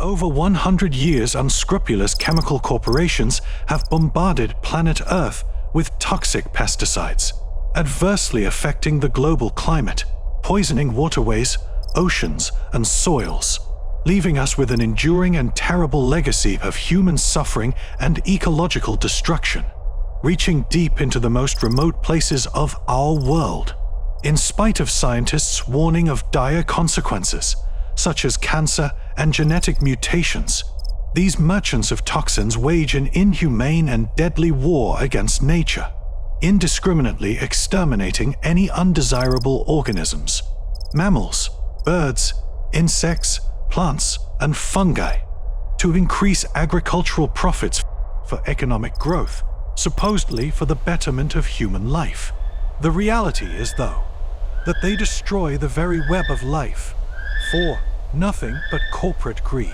over 100 years, unscrupulous chemical corporations have bombarded planet Earth with toxic pesticides, adversely affecting the global climate, poisoning waterways, oceans, and soils, leaving us with an enduring and terrible legacy of human suffering and ecological destruction, reaching deep into the most remote places of our world. In spite of scientists' warning of dire consequences, such as cancer and genetic mutations, these merchants of toxins wage an inhumane and deadly war against nature, indiscriminately exterminating any undesirable organisms, mammals, birds, insects, plants, and fungi, to increase agricultural profits for economic growth, supposedly for the betterment of human life. The reality is, though, that they destroy the very web of life for nothing but corporate greed.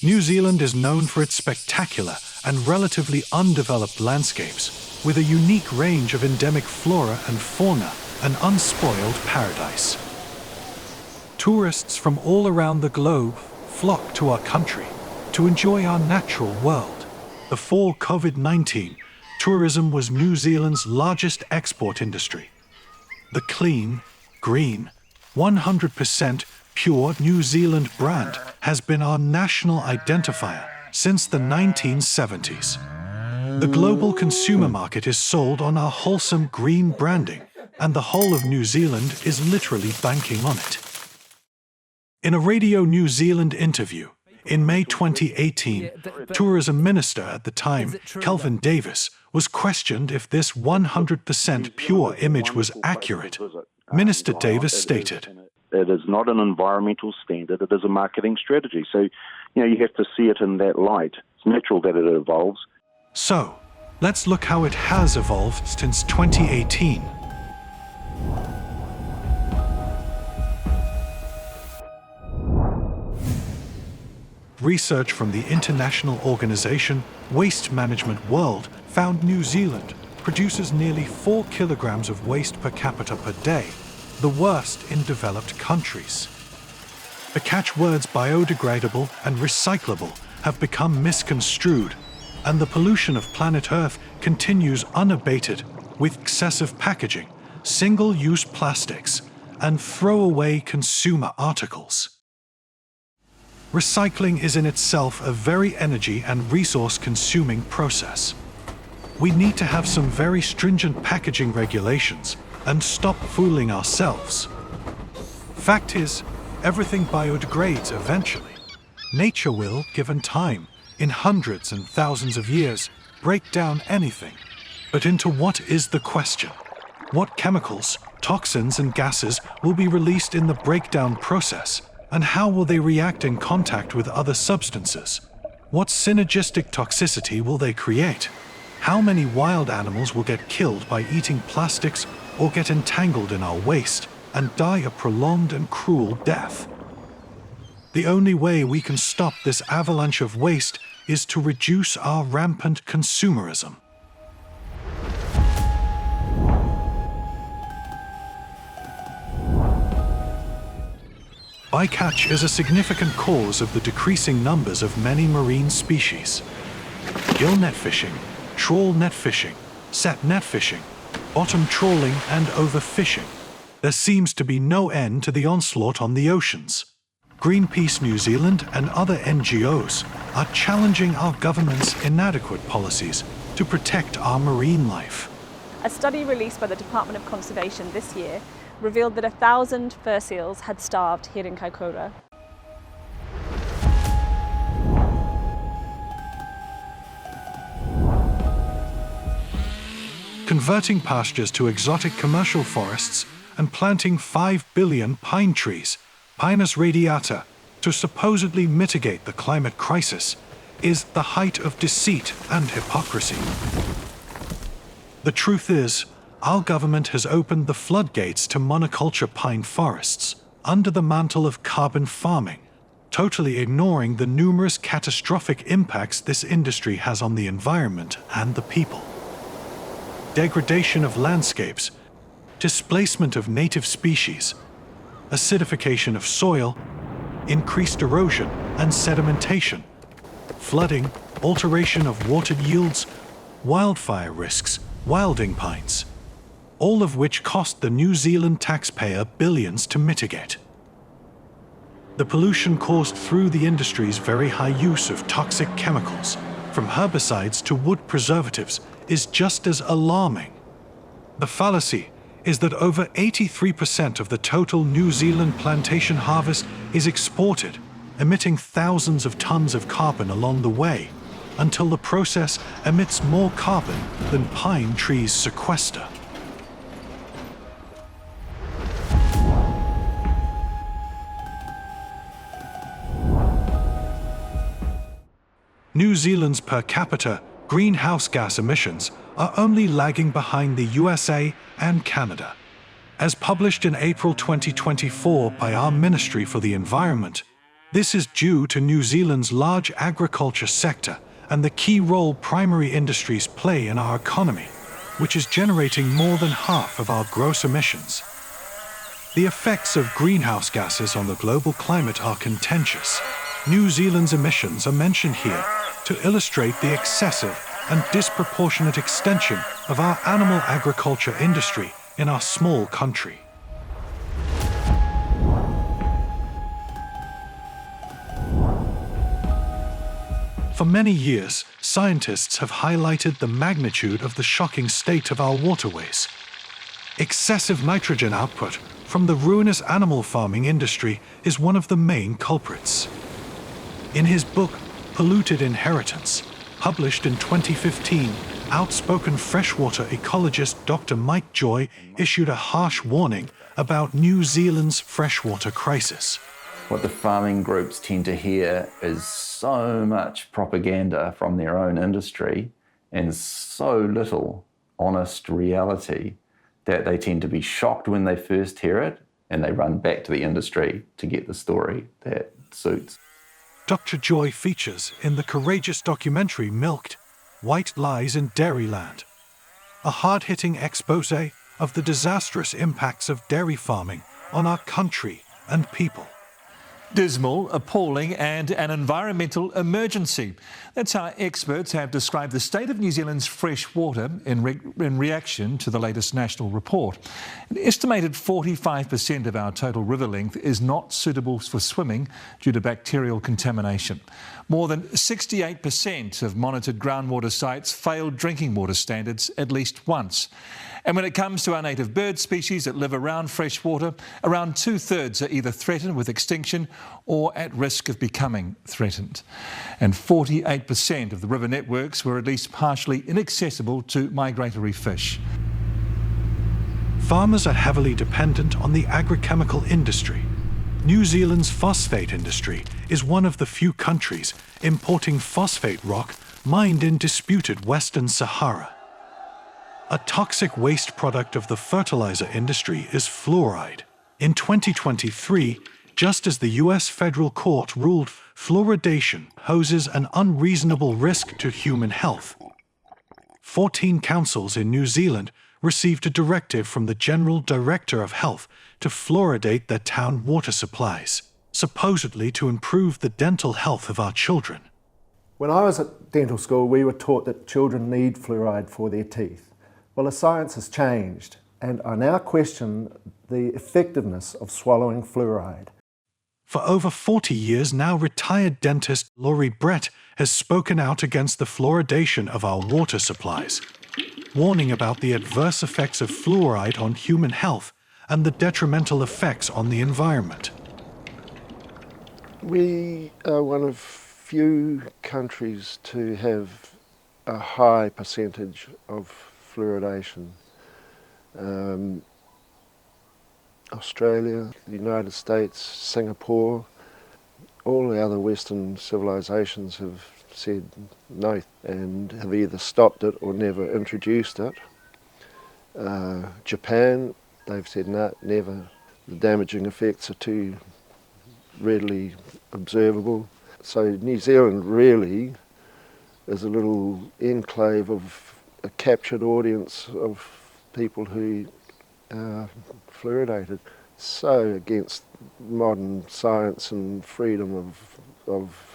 New Zealand is known for its spectacular and relatively undeveloped landscapes, with a unique range of endemic flora and fauna, an unspoiled paradise. Tourists from all around the globe flock to our country to enjoy our natural world. Before COVID-19, tourism was New Zealand's largest export industry. The clean, green, 100% pure New Zealand brand has been our national identifier since the 1970s. The global consumer market is sold on our wholesome green branding, and the whole of New Zealand is literally banking on it. In a Radio New Zealand interview in May 2018, Tourism Minister at the time, Kelvin Davis, was questioned if this 100% pure image was accurate. Minister Davis stated, "It is not an environmental standard, it is a marketing strategy." So, you have to see it in that light. It's natural that it evolves. So, let's look how it has evolved since 2018. Research from the international organization Waste Management World found New Zealand produces nearly 4 kilograms of waste per capita per day, the worst in developed countries. The catchwords biodegradable and recyclable have become misconstrued, and the pollution of planet Earth continues unabated with excessive packaging, single-use plastics, and throwaway consumer articles. Recycling is in itself a very energy and resource-consuming process. We need to have some very stringent packaging regulations and stop fooling ourselves. Fact is, everything biodegrades eventually. Nature will, given time, in hundreds and thousands of years, break down anything. But into what is the question? What chemicals, toxins, and gases will be released in the breakdown process, and how will they react in contact with other substances? What synergistic toxicity will they create? How many wild animals will get killed by eating plastics or get entangled in our waste and die a prolonged and cruel death? The only way we can stop this avalanche of waste is to reduce our rampant consumerism. Bycatch is a significant cause of the decreasing numbers of many marine species. Gill net fishing, trawl net fishing, set net fishing, bottom trawling, and overfishing. There seems to be no end to the onslaught on the oceans. Greenpeace New Zealand and other NGOs are challenging our government's inadequate policies to protect our marine life. A study released by the Department of Conservation this year revealed that 1,000 fur seals had starved here in Kaikoura. Converting pastures to exotic commercial forests and planting 5 billion pine trees, Pinus radiata, to supposedly mitigate the climate crisis is the height of deceit and hypocrisy. The truth is, our government has opened the floodgates to monoculture pine forests under the mantle of carbon farming, totally ignoring the numerous catastrophic impacts this industry has on the environment and the people. Degradation of landscapes, displacement of native species, acidification of soil, increased erosion and sedimentation, flooding, alteration of water yields, wildfire risks, wilding pines, all of which cost the New Zealand taxpayer billions to mitigate. The pollution caused through the industry's very high use of toxic chemicals, from herbicides to wood preservatives, is just as alarming. The fallacy is that over 83% of the total New Zealand plantation harvest is exported, emitting thousands of tons of carbon along the way, until the process emits more carbon than pine trees sequester. New Zealand's per capita greenhouse gas emissions are only lagging behind the USA and Canada. As published in April 2024 by our Ministry for the Environment, this is due to New Zealand's large agriculture sector and the key role primary industries play in our economy, which is generating more than half of our gross emissions. The effects of greenhouse gases on the global climate are contentious. New Zealand's emissions are mentioned here to illustrate the excessive and disproportionate extension of our animal agriculture industry in our small country. For many years, scientists have highlighted the magnitude of the shocking state of our waterways. Excessive nitrogen output from the ruinous animal farming industry is one of the main culprits. In his book, Polluted Inheritance, published in 2015, outspoken freshwater ecologist Dr. Mike Joy issued a harsh warning about New Zealand's freshwater crisis. What the farming groups tend to hear is so much propaganda from their own industry and so little honest reality that they tend to be shocked when they first hear it and they run back to the industry to get the story that suits. Dr. Joy features in the courageous documentary Milked, White Lies in Dairyland, a hard-hitting exposé of the disastrous impacts of dairy farming on our country and people. Dismal, appalling and an environmental emergency. That's how experts have described the state of New Zealand's fresh water in reaction to the latest national report. An estimated 45% of our total river length is not suitable for swimming due to bacterial contamination. More than 68% of monitored groundwater sites failed drinking water standards at least once. And when it comes to our native bird species that live around fresh water, around 2/3 are either threatened with extinction or at risk of becoming threatened. And 48% of the river networks were at least partially inaccessible to migratory fish. Farmers are heavily dependent on the agrochemical industry. New Zealand's phosphate industry is one of the few countries importing phosphate rock mined in disputed Western Sahara. A toxic waste product of the fertilizer industry is fluoride. In 2023, just as the US federal court ruled fluoridation poses an unreasonable risk to human health, 14 councils in New Zealand received a directive from the General Director of Health to fluoridate their town water supplies, supposedly to improve the dental health of our children. When I was at dental school, we were taught that children need fluoride for their teeth. Well, the science has changed, and I now question the effectiveness of swallowing fluoride. For over 40 years now, retired dentist Laurie Brett has spoken out against the fluoridation of our water supplies, warning about the adverse effects of fluoride on human health and the detrimental effects on the environment. We are one of few countries to have a high percentage of fluoridation. Australia, the United States, Singapore, all the other Western civilizations have said no and have either stopped it or never introduced it. Japan, they've said no, never. The damaging effects are too readily observable. So New Zealand really is a little enclave of a captured audience of people who are fluoridated. So against modern science and freedom of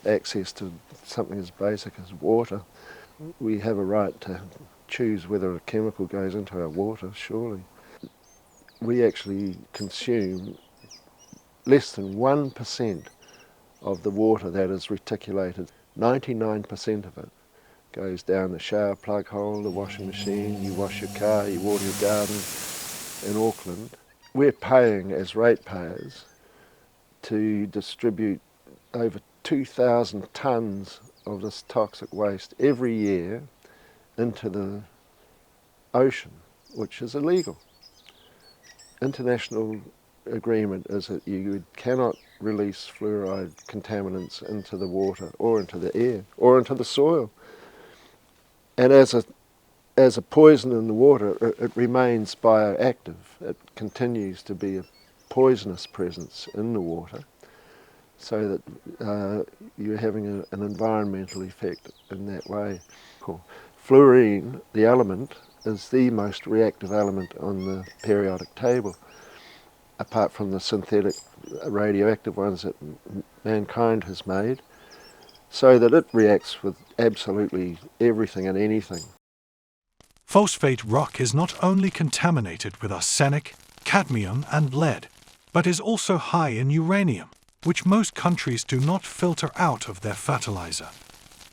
access to something as basic as water. We have a right to choose whether a chemical goes into our water, surely. We actually consume less than 1% of the water that is reticulated. 99% of it goes down the shower plug hole, the washing machine, you wash your car, you water your garden. In Auckland, we're paying as ratepayers to distribute over 2,000 tonnes of this toxic waste every year into the ocean, which is illegal. International agreement is that you cannot release fluoride contaminants into the water or into the air or into the soil. And as a poison in the water, it remains bioactive. It continues to be a poisonous presence in the water, so that you're having an environmental effect in that way. Cool. Fluorine, the element, is the most reactive element on the periodic table, apart from the synthetic radioactive ones that mankind has made, so that it reacts with absolutely everything and anything. Phosphate rock is not only contaminated with arsenic, cadmium and lead, but is also high in uranium, which most countries do not filter out of their fertilizer.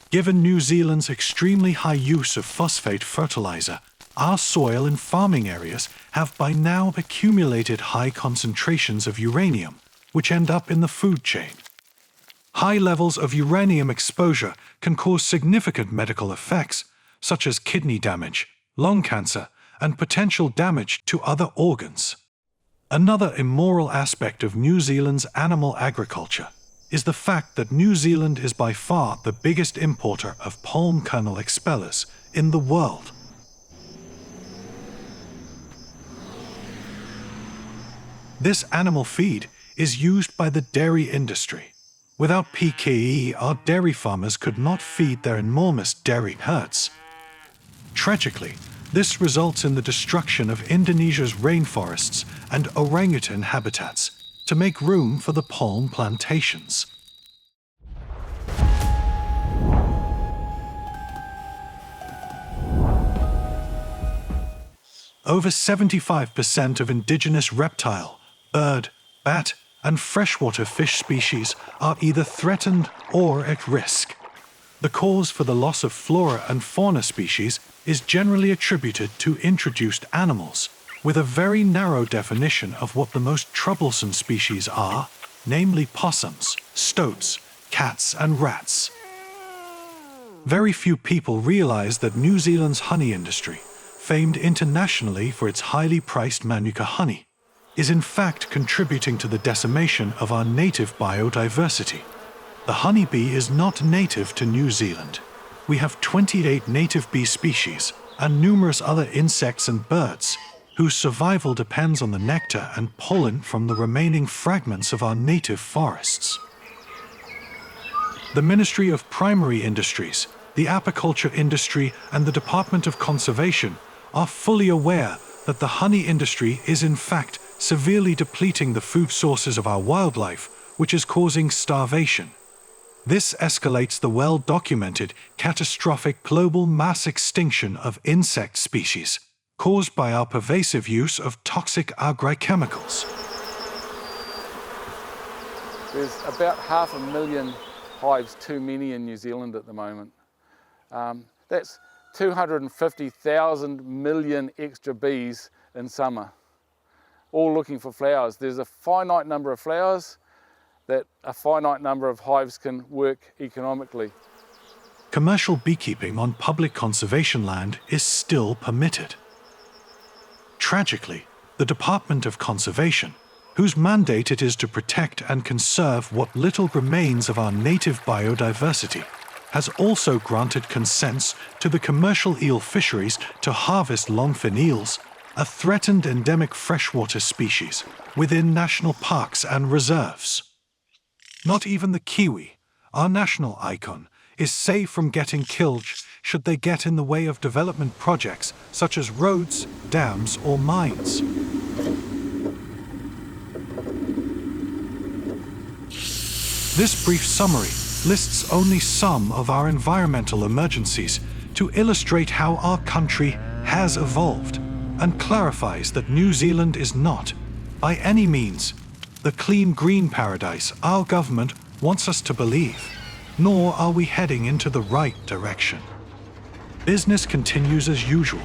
Given New Zealand's extremely high use of phosphate fertilizer, our soil and farming areas have by now accumulated high concentrations of uranium, which end up in the food chain. High levels of uranium exposure can cause significant medical effects, such as kidney damage, lung cancer, and potential damage to other organs. Another immoral aspect of New Zealand's animal agriculture is the fact that New Zealand is by far the biggest importer of palm kernel expellers in the world. This animal feed is used by the dairy industry. Without PKE, our dairy farmers could not feed their enormous dairy herds. Tragically, this results in the destruction of Indonesia's rainforests and orangutan habitats to make room for the palm plantations. Over 75% of indigenous reptile, bird, bat, and freshwater fish species are either threatened or at risk. The cause for the loss of flora and fauna species is generally attributed to introduced animals, with a very narrow definition of what the most troublesome species are, namely possums, stoats, cats, and rats. Very few people realize that New Zealand's honey industry, famed internationally for its highly priced Manuka honey, is in fact contributing to the decimation of our native biodiversity. The honeybee is not native to New Zealand. We have 28 native bee species and numerous other insects and birds whose survival depends on the nectar and pollen from the remaining fragments of our native forests. The Ministry of Primary Industries, the apiculture industry, and the Department of Conservation are fully aware that the honey industry is in fact severely depleting the food sources of our wildlife, which is causing starvation. This escalates the well-documented catastrophic global mass extinction of insect species caused by our pervasive use of toxic agrochemicals. There's about 500,000 hives too many in New Zealand at the moment. That's 250,000 million extra bees in summer, all looking for flowers. There's a finite number of flowers that a finite number of hives can work economically. Commercial beekeeping on public conservation land is still permitted. Tragically, the Department of Conservation, whose mandate it is to protect and conserve what little remains of our native biodiversity, has also granted consents to the commercial eel fisheries to harvest longfin eels, a threatened endemic freshwater species, within national parks and reserves. Not even the kiwi, our national icon, is safe from getting killed should they get in the way of development projects such as roads, dams, or mines. This brief summary lists only some of our environmental emergencies to illustrate how our country has evolved and clarifies that New Zealand is not, by any means, the clean green paradise our government wants us to believe, nor are we heading into the right direction. Business continues as usual.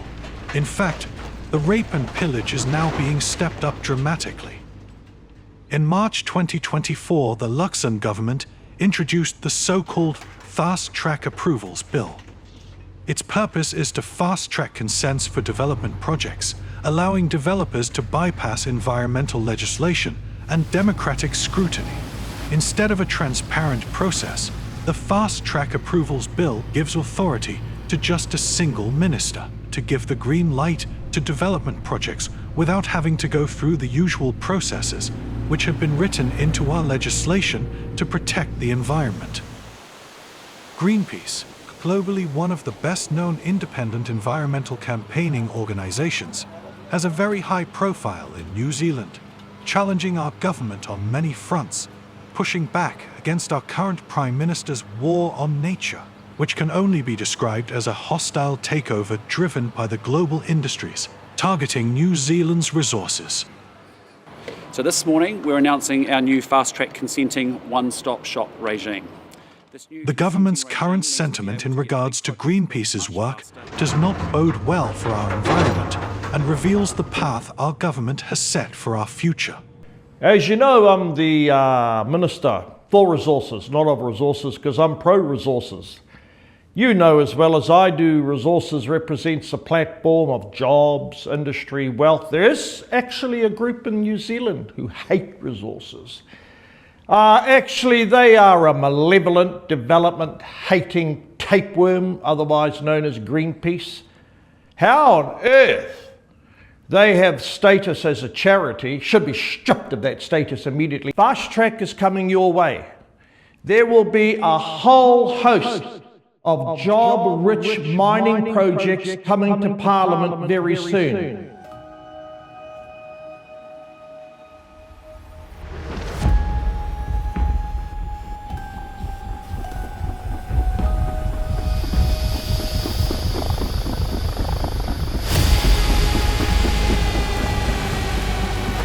In fact, the rape and pillage is now being stepped up dramatically. In March 2024, the Luxon government introduced the so-called Fast Track Approvals Bill. Its purpose is to fast-track consents for development projects, allowing developers to bypass environmental legislation and democratic scrutiny. Instead of a transparent process, the Fast Track Approvals Bill gives authority to just a single minister to give the green light to development projects without having to go through the usual processes which have been written into our legislation to protect the environment. Greenpeace, globally one of the best-known independent environmental campaigning organizations, has a very high profile in New Zealand, challenging our government on many fronts, pushing back against our current Prime Minister's war on nature, which can only be described as a hostile takeover driven by the global industries, targeting New Zealand's resources. So this morning we're announcing our new fast-track consenting one-stop shop regime. The government's current sentiment in regards to Greenpeace's work does not bode well for our environment and reveals the path our government has set for our future. As you know, I'm the Minister for Resources, not of Resources, because I'm pro-resources. You know as well as I do, resources represents a platform of jobs, industry, wealth. There is actually a group in New Zealand who hate resources. Actually, they are a malevolent, development-hating tapeworm, otherwise known as Greenpeace. How on earth they have status as a charity, should be stripped of that status immediately. Fast Track is coming your way. There will be a whole host of job-rich mining projects coming to Parliament very soon.